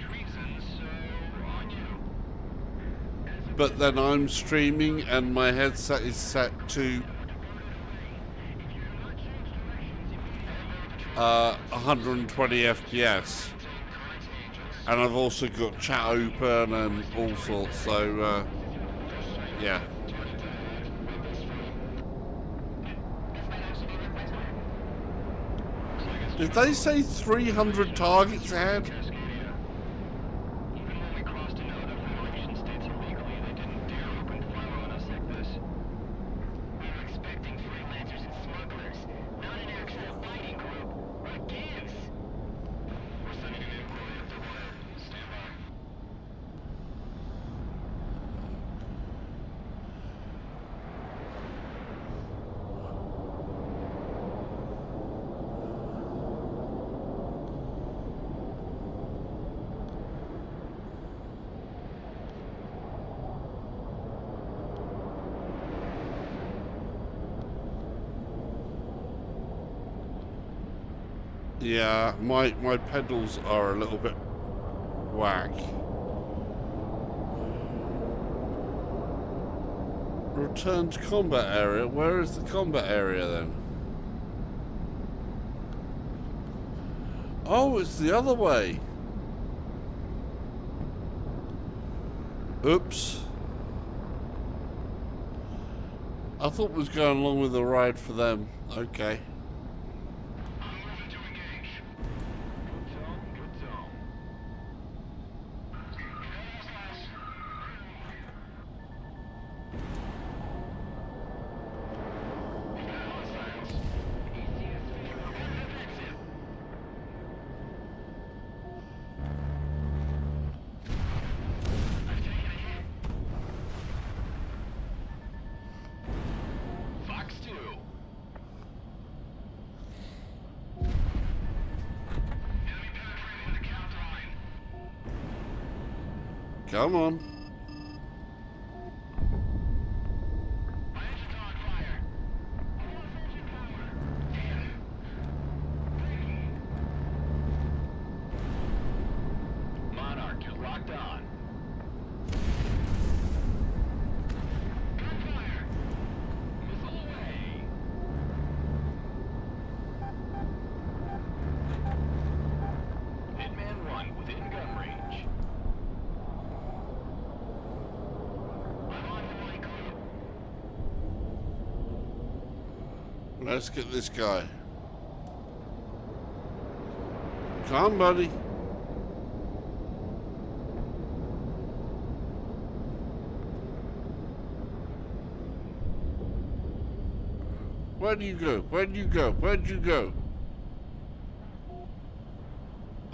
But then I'm streaming and my headset is set to 120 FPS. And I've also got chat open and all sorts, so yeah. Did they say 300 targets ahead? Even when we crossed into other Federation states illegally, they didn't dare open fire on us like this. We were expecting freelancers and smugglers, not an aircraft fighting group. What gives? We're sending an inquiry up the wire. Stand by. Yeah, my pedals are a little bit whack. Return to combat area. Where is the combat area then? Oh, it's the other way. Oops. I thought it was going along with the ride for them. Okay. I'm moving to engage. Good zone, good zone. Fox 2. Enemy penetrating the count line. Come on. My engine dog fire. Lost engine power. Monarch, you're locked on. Gunfire. Missile away. Hitman 1 within gun range. I'm on the way clear. Let's get this guy. Come on, buddy. Where do you go? Where do you go? Where'd you go?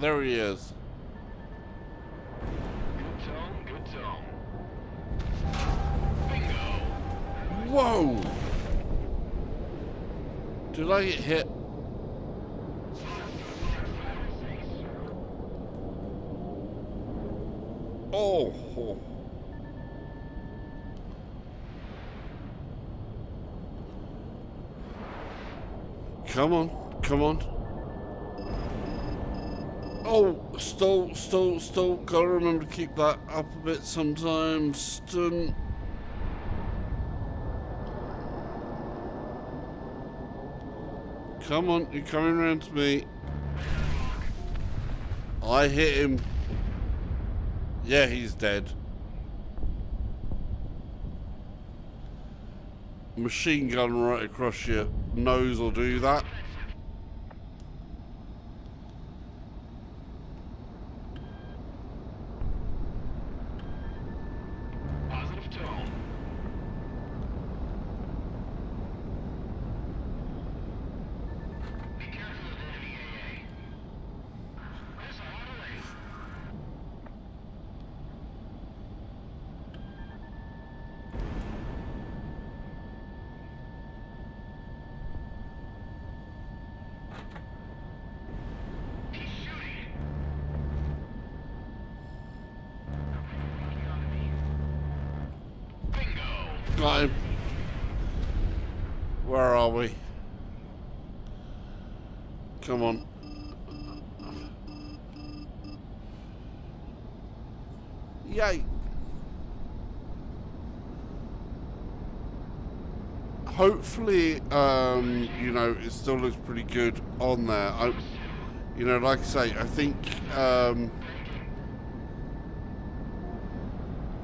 There he is. Good zone, good zone. Bingo. Whoa! Did I get hit? Oh! Come on, come on. Oh, stall. Gotta remember to keep that up a bit sometimes. Stun. Come on, you're coming around to me. I hit him. Yeah, he's dead. Machine gun right across your nose will do that. Positive tone. Be careful of enemy AA. There's a orderly. He's shooting. Bingo. Got him. Where are we? Come on. Yay. hopefully, you know, it still looks pretty good on there. You know, like I say, I think,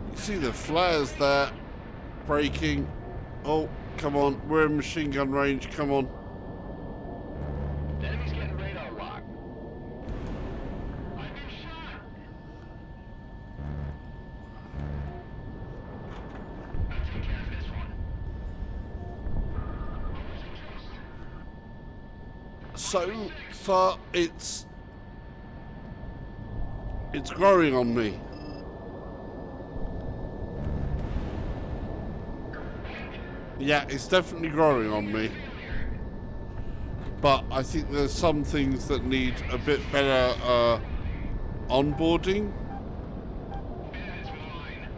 you see the flares there, braking. Oh, come on, we're in machine gun range, come on. The enemy's getting radar lock. I've been shot. I'll take care of this one. So far, it's growing on me. Yeah, it's definitely growing on me. But I think there's some things that need a bit better onboarding. It's mine.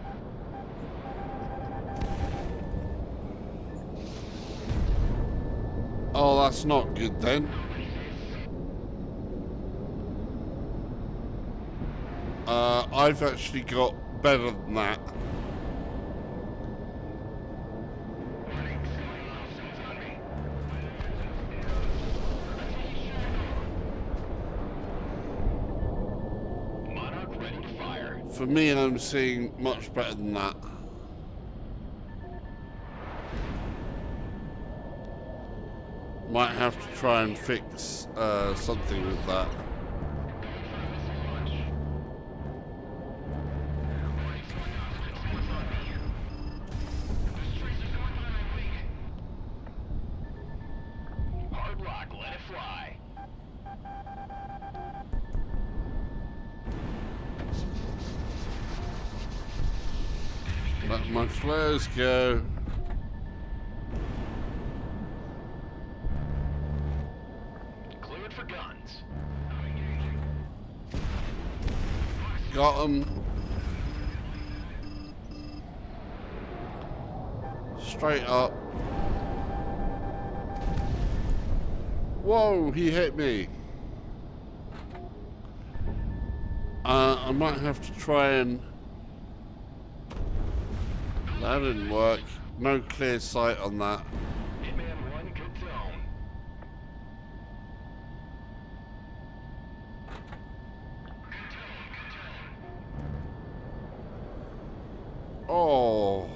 Oh, that's not good then. I've actually got better than that. Monarch ready to fire. For me, I'm seeing much better than that. Might have to try and fix something with that. Hard lock, let it fly. Let my flares go. Cleared for guns. Got him. Straight up. Whoa, he hit me. I might have to try and... That didn't work. No clear sight on that. Hitman 1, good zone. Oh.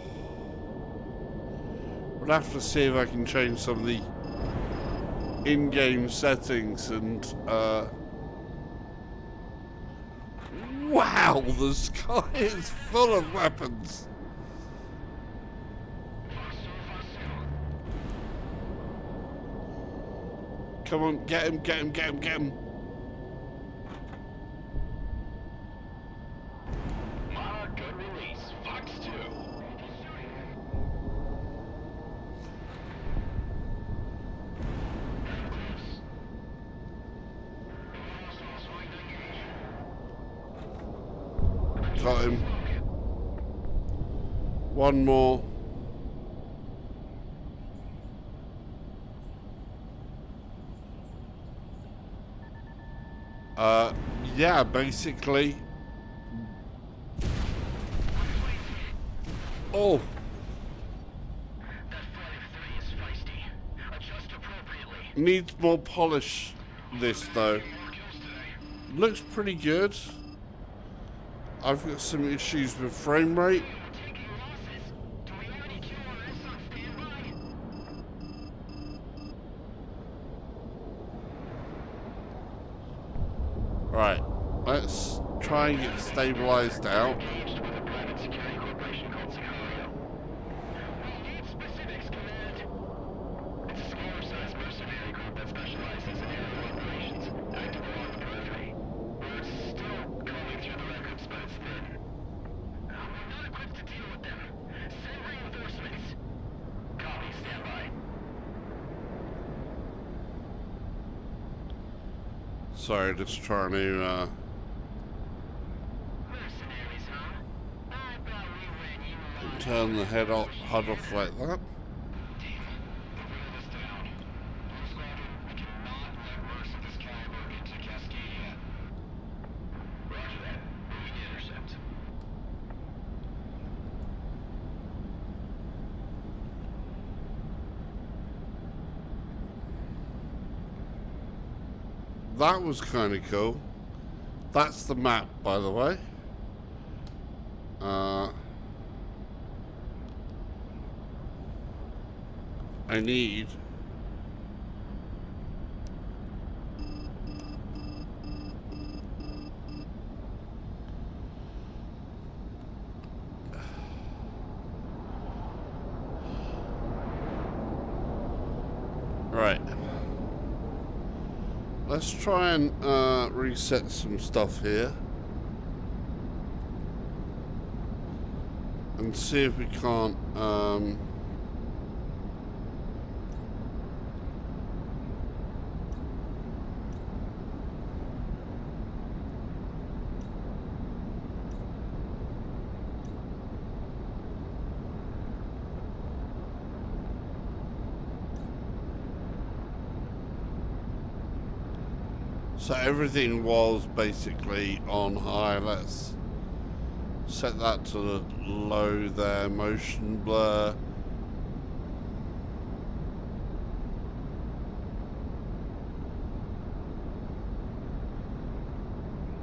We'll have to see if I can change some of the in-game settings and wow, the sky is full of weapons. Come on, get him, get him, get him, get him. Monarch, good release. Fox 2. Got him. One more. Yeah, basically. Oh, That flight of 3 is feisty. Adjust appropriately. needs more polish, this though. More kills today. Looks pretty good. I've got some issues with frame rate. We're taking losses. Do we have any QRS on standby? Right, let's try and get stabilized out. Engaged with a private security corporation called Sicario. We need specifics, Command. It's a smaller sized mercenary group that specializes in aerial operations, active along the periphery. We're still combing through the records, but it's thin. We're not equipped to deal with them. Send reinforcements. Copy, standby. Sorry, just trying to Mercenaries, huh? I thought we ran you alive. turn the HUD off like that. We'll whittle this down. Blue Squadron, we cannot let mercs of this caliber into Cascadia. Roger that. Moving to intercept. that was kind of cool. That's the map, by the way. I need... Right. Let's try and reset some stuff here. And see if we can't... So everything was basically on high. Let's set that to low there. Motion blur.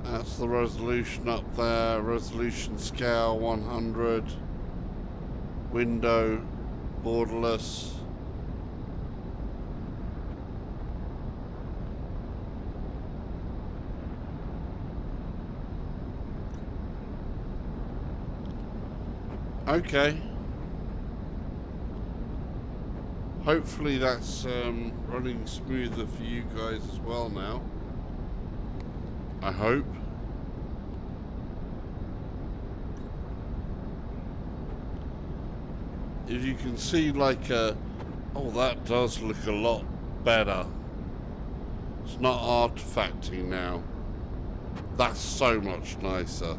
That's the resolution up there. Resolution scale 100. Window borderless. Okay. Hopefully that's running smoother for you guys as well now. I hope. If you can see like oh, that does look a lot better. It's not artifacting now. That's so much nicer.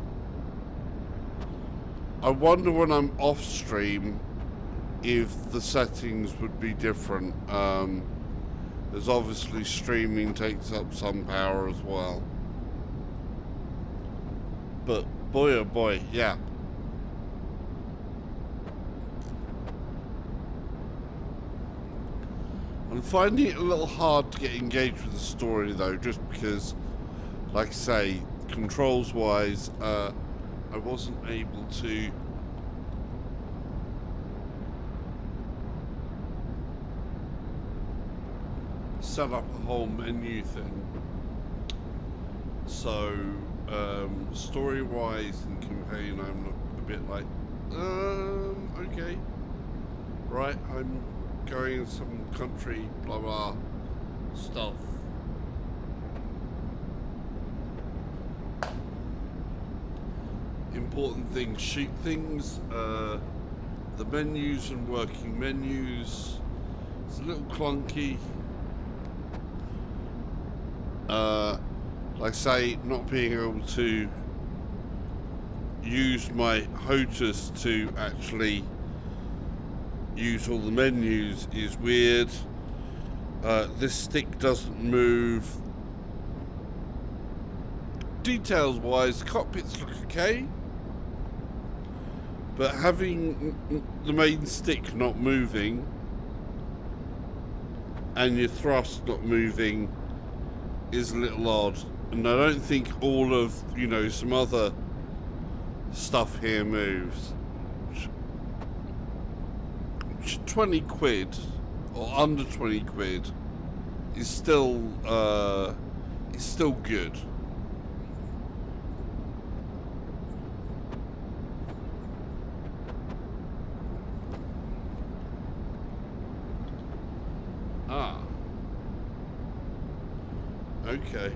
I wonder when I'm off stream if the settings would be different. As obviously streaming takes up some power as well. But boy oh boy, yeah. I'm finding it a little hard to get engaged with the story though, just because, like I say, controls wise, I wasn't able to set up a whole menu thing. So, story wise and campaign, I'm a bit like, okay. Right, I'm going in some country, blah blah stuff. Important things, shoot things, the menus and working menus. It's a little clunky. Like I say, not being able to use my HOTAS to actually use all the menus is weird. This stick doesn't move. Details wise, the cockpits look okay. But having the main stick not moving and your thrust not moving is a little odd. And I don't think all of, you know, some other stuff here moves. 20 quid or under 20 quid is still good. Okay.